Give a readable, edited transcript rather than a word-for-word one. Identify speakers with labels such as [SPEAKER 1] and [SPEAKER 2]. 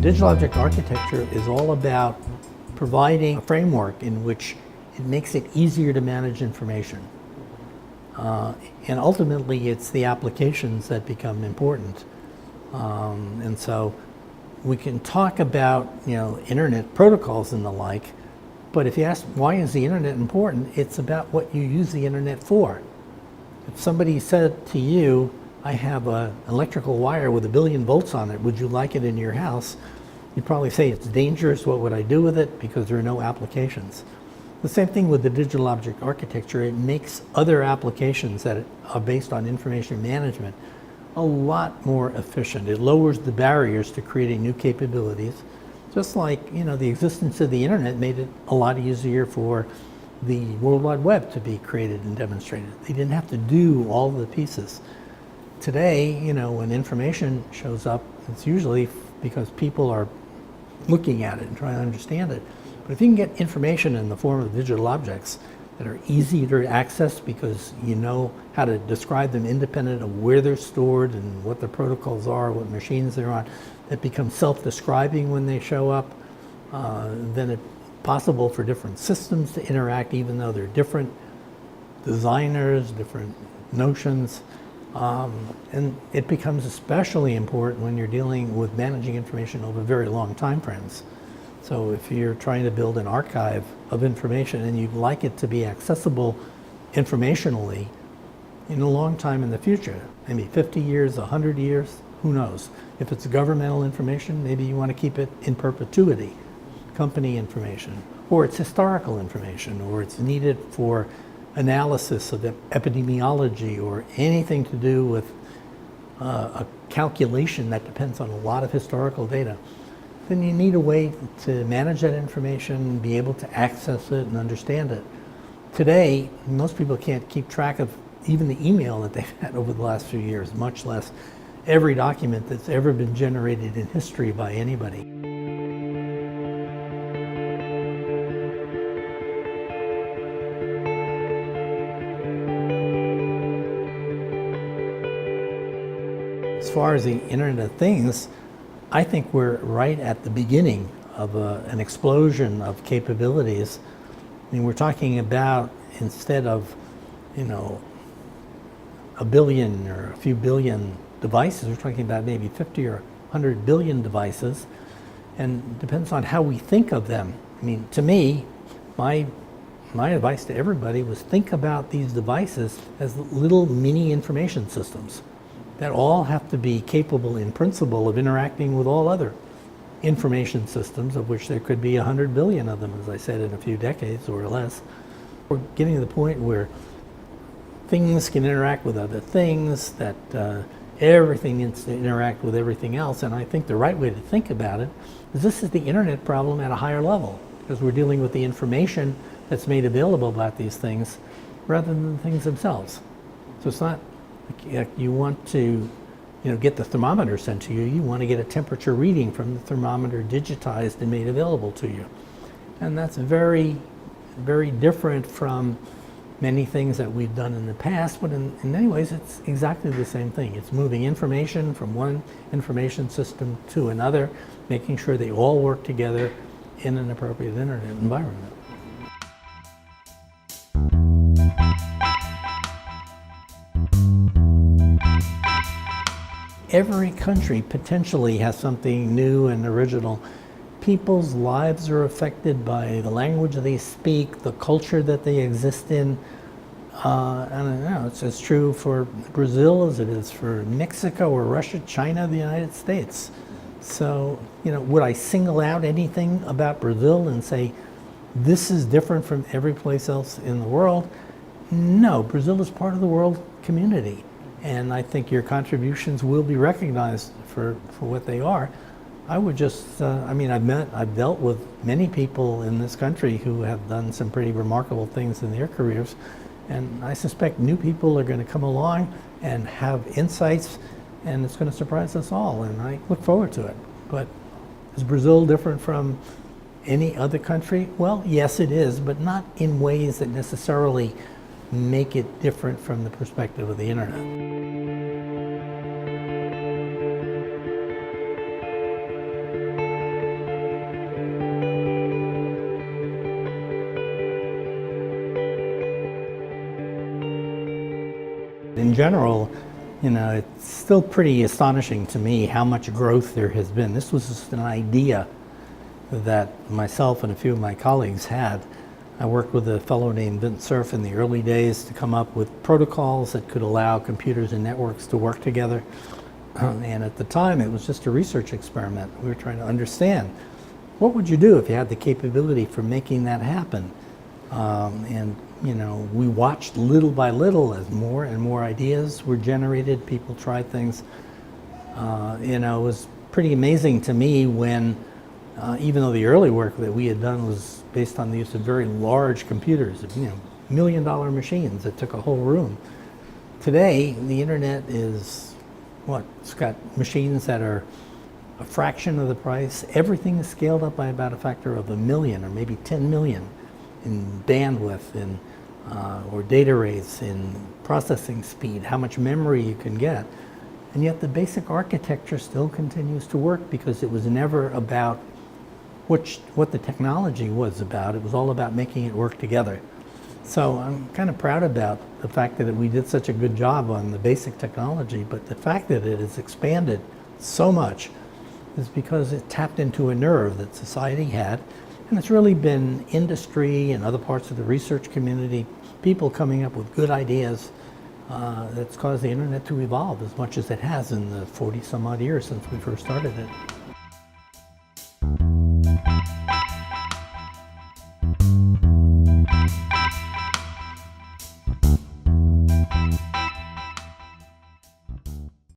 [SPEAKER 1] Digital object architecture is all about providing a framework in which it makes it easier to manage information. And ultimately, it's the applications that become important. And so we can talk about, internet protocols and the like, but if you ask why is the internet important, it's about what you use the internet for. If somebody said to you, I have an electrical wire with 1 billion volts on it, would you like it in your house? You'd probably say it's dangerous, what would I do with it? Because there are no applications. The same thing with the digital object architecture. It makes other applications that are based on information management a lot more efficient. It lowers the barriers to creating new capabilities. Just like, the existence of the internet made it a lot easier for the World Wide Web to be created and demonstrated. They didn't have to do all the pieces. Today, when information shows up, it's usually because people are looking at it and trying to understand it. But if you can get information in the form of digital objects that are easy to access because you know how to describe them independent of where they're stored and what the protocols are, what machines they're on, that become self-describing when they show up, then it's possible for different systems to interact even though they're different designers, different notions. And it becomes especially important when you're dealing with managing information over very long time frames. So if you're trying to build an archive of information and you'd like it to be accessible informationally in a long time in the future, maybe 50 years, 100 years, who knows? If it's governmental information, maybe you want to keep it in perpetuity, company information, or it's historical information, or it's needed for analysis of epidemiology or anything to do with a calculation that depends on a lot of historical data, then you need a way to manage that information, be able to access it and understand it. Today, most people can't keep track of even the email that they've had over the last few years, much less every document that's ever been generated in history by anybody. As far as the Internet of Things, I think we're right at the beginning of an explosion of capabilities. I mean, we're talking about, instead of, a billion or a few billion devices, we're talking about maybe 50 or 100 billion devices, and it depends on how we think of them. I mean, to me, my advice to everybody was think about these devices as little mini information systems that all have to be capable in principle of interacting with all other information systems, of which there could be 100 billion of them, as I said, in a few decades or less. We're getting to the point where things can interact with other things, that everything needs to interact with everything else. And I think the right way to think about it is this is the internet problem at a higher level, because we're dealing with the information that's made available about these things rather than the things themselves. So it's not like you want to get the thermometer sent to you. You want to get a temperature reading from the thermometer digitized and made available to you. And that's very, very different from many things that we've done in the past, but in many ways it's exactly the same thing. It's moving information from one information system to another, making sure they all work together in an appropriate internet environment. Every country potentially has something new and original. People's lives are affected by the language they speak, the culture that they exist in. And it's as true for Brazil as it is for Mexico or Russia, China, the United States. So, would I single out anything about Brazil and say, this is different from every place else in the world? No, Brazil is part of the world community. And I think your contributions will be recognized for what they are. I would just, I've dealt with many people in this country who have done some pretty remarkable things in their careers. And I suspect new people are going to come along and have insights, and it's going to surprise us all. And I look forward to it. But is Brazil different from any other country? Well, yes, it is, but not in ways that necessarily make it different from the perspective of the internet. in general, it's still pretty astonishing to me how much growth there has been. This was just an idea that myself and a few of my colleagues had. I worked with a fellow named Vint Cerf in the early days to come up with protocols that could allow computers and networks to work together. And at the time, it was just a research experiment. We were trying to understand, what would you do if you had the capability for making that happen? We watched little by little as more and more ideas were generated. People tried things. It was pretty amazing to me when, even though the early work that we had done was based on the use of very large computers, million-dollar machines that took a whole room. Today, the internet is it's got machines that are a fraction of the price. Everything is scaled up by about a factor of 1 million or maybe 10 million in bandwidth, or data rates, in processing speed, how much memory you can get. And yet the basic architecture still continues to work because it was never about what the technology was about. It was all about making it work together. So I'm kind of proud about the fact that we did such a good job on the basic technology, but the fact that it has expanded so much is because it tapped into a nerve that society had. And it's really been industry and other parts of the research community, people coming up with good ideas, that's caused the internet to evolve as much as it has in the 40 some odd years since we first started it.